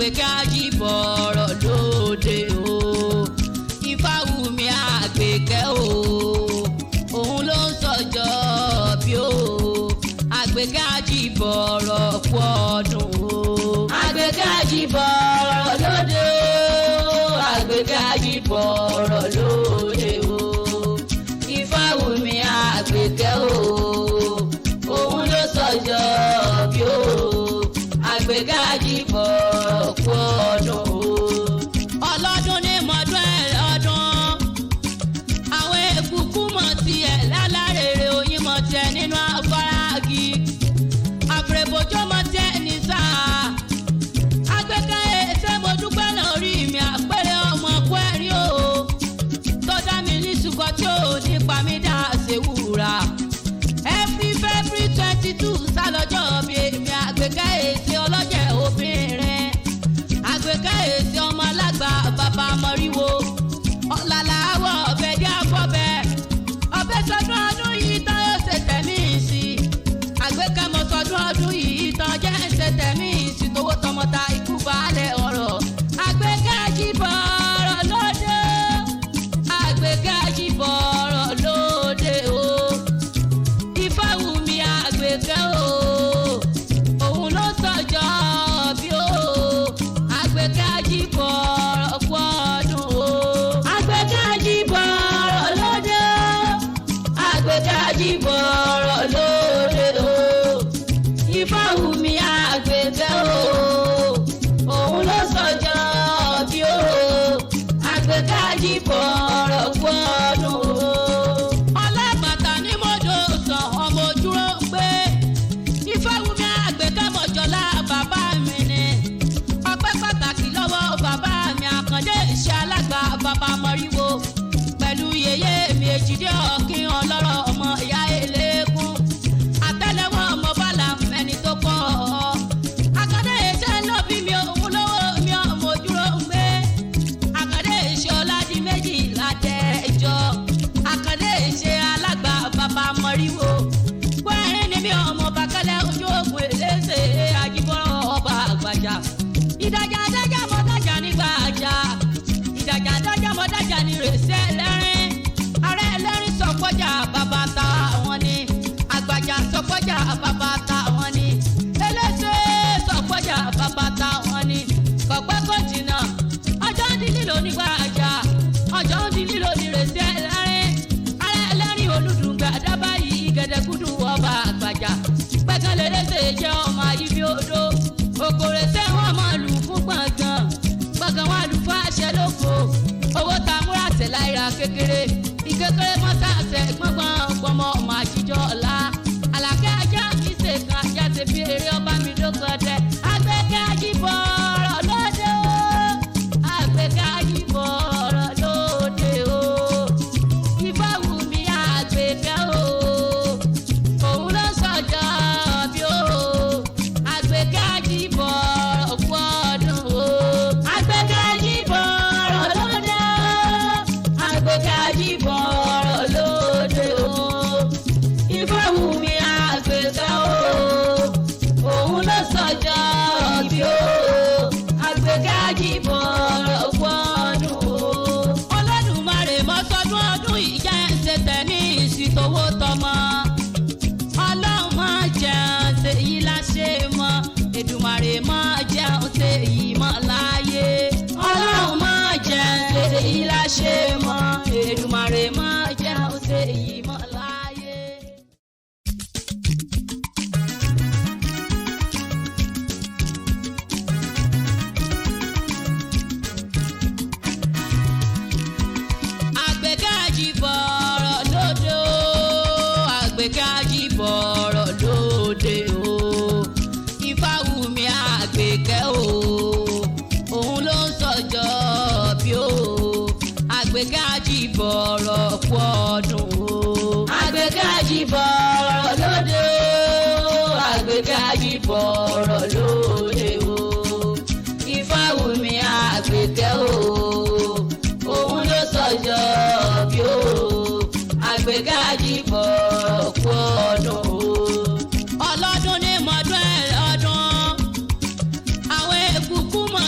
Àgbékẹ́ Ajíbọ̀rọ̀ lóde o. Ifáwùmí Àgbékẹ́ o. Òun ló ń sọjọ́ bí o. Àgbékẹ́ Ajíbọ̀rọ̀ kú ọdún o. Àgbékẹ́ Ajíbọ̀rọ̀ lóde o. Àgbékẹ́ Ajíbọ̀rọ̀ lóde o. Ifáwùmí Àgbékẹ́ o. Òun ló sọjọ́ bí o. Àgbékẹ́ Ajíbọ̀rọ̀ kú ọdún o. Ọlọ́dún ní mọ́dún ẹ̀ ọdún. Àwọn èkúkú mọ̀ tiẹ̀ lálárèrè oyin mọ̀ tiẹ̀ nínú afáragi. Àfẹ̀bòjó mọ̀ tiẹ̀ ní sáà. Àgbékẹ́ ètè mo dúpẹ́ lórí mi àpẹẹrẹ ọmọ kú ẹ̀rí o. Tó dá mi ní ṣùkọ́ tí ò nípa mi dá ṣèwúra. February 22 sálọ́jọ́ bí èmi Àgbékẹ́ èsì ọlọ́jẹ̀ obìnrin. Àgbékẹ́ èsì ọmọ alágbà bàbá mọ̀ríwo. Ọ̀làlà àwọ̀ ọ̀bẹ dí àfọ̀bẹ. Ọbẹ̀ sọdún ọdún yìí tán yóò ṣe tẹ̀mí sí. Àgbékẹ́ mọ̀ sọdún ọdún yìí tán jẹ́ ṣe tẹ̀mí sí. Tówó tọmọta ikú baálẹ̀ ọ̀rọ̀. Àgbékẹ́ Ajíbọ̀rọ̀ lóde. Àgbékẹ́ Ajíbọ̀rọ̀ lóde o. Ifáwùmí Àgbékẹ́ o. Òun ló sọjọ́ bí o. Àgbékẹ́ Ajíbọ̀rọ̀ kú ọdún o. Àgbékẹ́ Ajíbọ̀rọ̀ lóde o. Àgbékẹ́ Ajíbọ̀rọ̀ lóde o. Ifáwùmí Àgbékẹ́ o. Òun ló sọjọ́ bí o. Àgbékẹ́ Ajíbọ̀rọ̀ kú ọdún o. Ọlọ́bàtà ní mọ́jọ́ sàn ọmọ ojúrò ń gbé. Ifáwùmí Àgbékẹ́ mọ̀jọ́lá bàbá mi ni. Ọpẹ́ pàtàkì lọ́wọ́ bàbá mi Àkàndé iṣẹ́ alágbà bàbá mọ̀ríwo. Pẹ̀lú yèyé mi Èjìdé ọ̀kín ọlọ́rọ̀ ọmọ ìyá eléégún. Àtẹ́lẹwọ́ ọmọ bàlà mẹ́ni tó kọ́ ọ. Àkàndé iṣẹ́ náà bí mi òun lówó mi ọmọ ojúrò ń gbé. Àkàndé iṣẹ́ ọ̀làdí méjì látẹ̀jọ́. Àkàndé iṣẹ́ alágbà bàbá mọ̀ríwo. Kwẹ́rin ni mi ọmọ bàkẹ́lẹ́ ojú ògùn èléṣe Ajíbọ̀rọ̀ ọba àgbàjà. Ìdàjà adájà mọ́ dájà nígbà àjà. Ìdàjà adájà mọ́ dájà ní rèsẹ́ ẹlẹ́rìn. Ààrẹ ẹlẹ́rìn sọ̀kọ́jà bàbá ta wọn ni. Àgbàjà sọ̀kọ́jà bàbá ta wọn ni. Eléṣe sọ̀kọ́jà bàbá ta wọn ni. Kọ̀pẹ́ kò jìnnà. Ọjọ́ ń di lílo nígbà àjà. Ọjọ́ ń di lílo ní rèsẹ́ ẹlẹ́rìn. Ààrẹ ẹlẹ́rìn olùdùngbà dábà yìí gẹ̀dẹ̀gúdù ọba àgbàjà. Pẹ́kàn lélẹ́sẹ̀ jẹ́ ọmọ ayíbí odò. Òkòrè sẹ́ wọ́n máa lù fún gbọ̀ngàn. Gbọ̀ngàn wọn lù fún àṣẹ lóko. Owó ta múra tẹ̀ láìra kékeré. Ìkékeré mọ́tà àṣẹ gbọ̀ngbọ̀n gbọmọ ọmọ àjíjọ ọ̀la. Àlàkẹ́ ajá kì í ṣe kan ajá ṣe bí eré ọba mi lókọ̀ọ́dẹ. Àgbékẹ́ Ajíbọ̀rọ̀ lóde o. Àgbékẹ́ Ajíbọ̀rọ̀ lóde o. Ifáwùmí Àgbékẹ́ o. Òun ló sọjọ́ bí o. Àgbékẹ́ Ajíbọ̀rọ̀ kú ọdún o. Àgbékẹ́ Ajíbọ̀rọ̀ lóde o. Àgbékẹ́ Ajíbọ̀rọ̀ lóde o. Ifáwùmí Àgbékẹ́ o. Òun ló sọjọ́ bí o. Àgbékẹ́ Ajíbọ̀rọ̀ kú ọdún o. Olódùmarè mọ́ sọdún ọdún yìí jẹ́ ń ṣe tẹ̀mí ìsìtòwó tọmọ. Ọlọ́run máa jẹun ṣe yí láṣẹ mọ́. Èdùmàrè máa jẹun ṣe yí mọ́ láyé. Ọlọ́run máa jẹun ṣe yí láṣẹ mọ́. Èdùmàrè máa jẹun ṣe yí mọ́ láyé. Àgbékẹ́ Ajíbọ̀rọ̀ lóde o. Àgbékẹ́ Ajíbọ̀rọ̀ lóde o. Ifáwùmí Àgbékẹ́ o. Òun ló ń sọjọ́ bí o. Àgbékẹ́ Ajíbọ̀rọ̀ kú ọdún o. Àgbékẹ́ Ajíbọ̀rọ̀ lóde o. Àgbékẹ́ Ajíbọ̀rọ̀ lóde o. Ifáwùmí Àgbékẹ́ o. Òun ló sọjọ́ bí o. Àgbékẹ́ Ajíbọ̀rọ̀ kú ọdún o. Ọlọ́dún ní mọ́dún ẹ̀ ọdún. Àwọn èkúkú mọ̀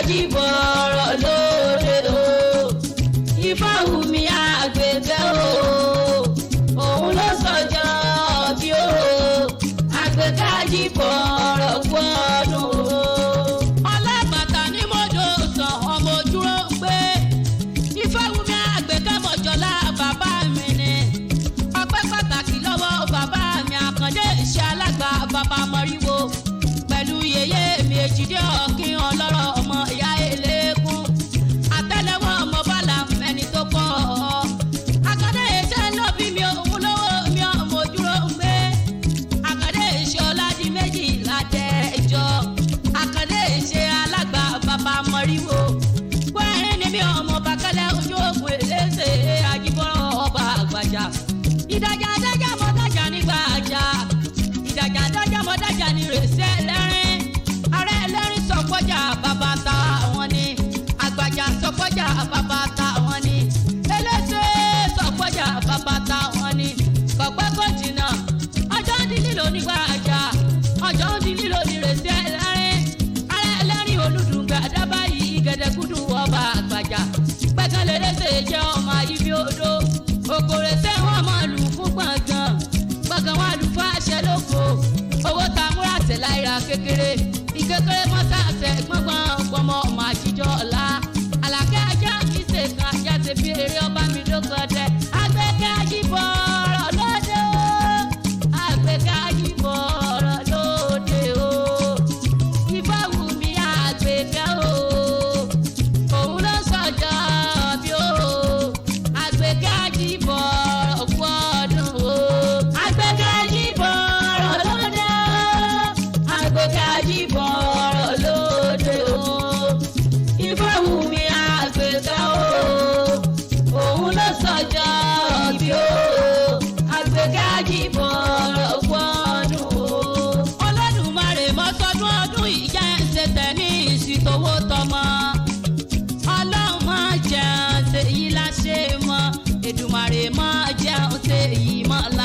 Àjíbọ̀rọ̀ lóde o. Ifáwùmí Àgbẹ̀kẹ́ o. Òun ló sọjọ́ bí o. Àgbẹ̀kẹ́ Àjíbọ̀rọ̀ kú ọdún o. Ọlábàtà ní mọ́jọ́ sàn ọmọ ojúrò ń gbé. Ifáwùmí Àgbẹ̀kẹ́ mọ̀jọ́lá bàbá mi ni. Ọpẹ́ pàtàkì lọ́wọ́ bàbá mi Àkàndé iṣẹ́ alágbà bàbá mọ̀ríwó. Pẹ̀lú yèyé mi Èjìdé Ọ̀kín ọlọ́rọ̀ ọmọ ìyá eléégún. Àtẹ́lẹwọ́ ọmọ bàlá mẹ́ni tó pọ̀. Àkàndé iṣẹ́ ló bí mi òun lówó mi ọmọ ojúrò ń gbé. Àkàndé iṣẹ́ ọ̀làdí méjì látẹ̀jọ́. Àkàndé iṣẹ́ alágbà bàbá mọ̀ríwó. Wẹ́rin ni mi ọmọ bàkẹ́lẹ́ ojú ògùn eléṣe Àjíbọ̀rọ̀ ọba àgbàjà. Ìdájà dájà mọ́ dájà nígbà àjà. Ìdájà dájà mọ́ dájà ní rèsẹ́ ẹlẹ́rìn. Ààrẹ ẹlẹ́rìn sọ̀kọ́jà bàbá ta wọn ni. Àgbàjà sọ̀kọ́jà bàbá ta wọn ni. Eléṣe sọ̀kọ́jà bàbá ta wọn ni. Kọ̀pẹ́ kò jìnnà. Ọjọ́ ń di lílo nígbà àjà. Ọjọ́ ń di lílo ní rèsẹ́ ẹlẹ́rìn. Ààrẹ ẹlẹ́rìn olùdùngbà dábà yìí gẹ̀dẹ̀kúdù ọba àgbàjà. Pẹ́kẹ́lẹ́ léṣe jẹ́ ọmọ ibi odò. Òkòrè sẹ́ wọ́n máa lù fún gbọ̀ngàn. Gbọ̀ngàn wọn lù fún àṣẹ lóko. Owó ta múra tẹ̀ láìra kékeré. Ìkékeré mọ́tà tẹ̀ gbọ̀ngbọ̀n gbọmọ ọmọ àjíjọ ọ̀la. Àlàkẹ́ ajá kì í ṣe kan ajá ti fi eré ọba mi lóko dẹ. Àgbẹ̀kẹ́ Àjíbọ̀rọ̀ lóde o. Àgbẹ̀kẹ́ Àjíbọ̀rọ̀ lóde o. Ifáwùmí Àgbẹ̀kẹ́ o. Òun ló sọjọ́ bí o. Àgbẹ̀kẹ́ Àjíbọ̀rọ̀ kú ọdún o. Àgbẹ̀kẹ́ Àjíbọ̀rọ̀ lóde o. Àgbẹ̀kẹ́ Àjíbọ̀rọ̀ lóde o. Ifáwùmí Àgbẹ̀kẹ́ o. Òun ló sọjọ́ bí o. Àgbẹ̀kẹ́ Àjíbọ̀rọ̀ kú ọdún o. Olódùmarè mọ́ sọdún ọdún ìjà ń ṣe tẹ̀mí ìṣìtòwò tọmọ. Ọlọ́run máa jẹun ṣe yí láṣẹ mọ́. Èdùmàrè máa jẹun ṣe yí mọ́ la.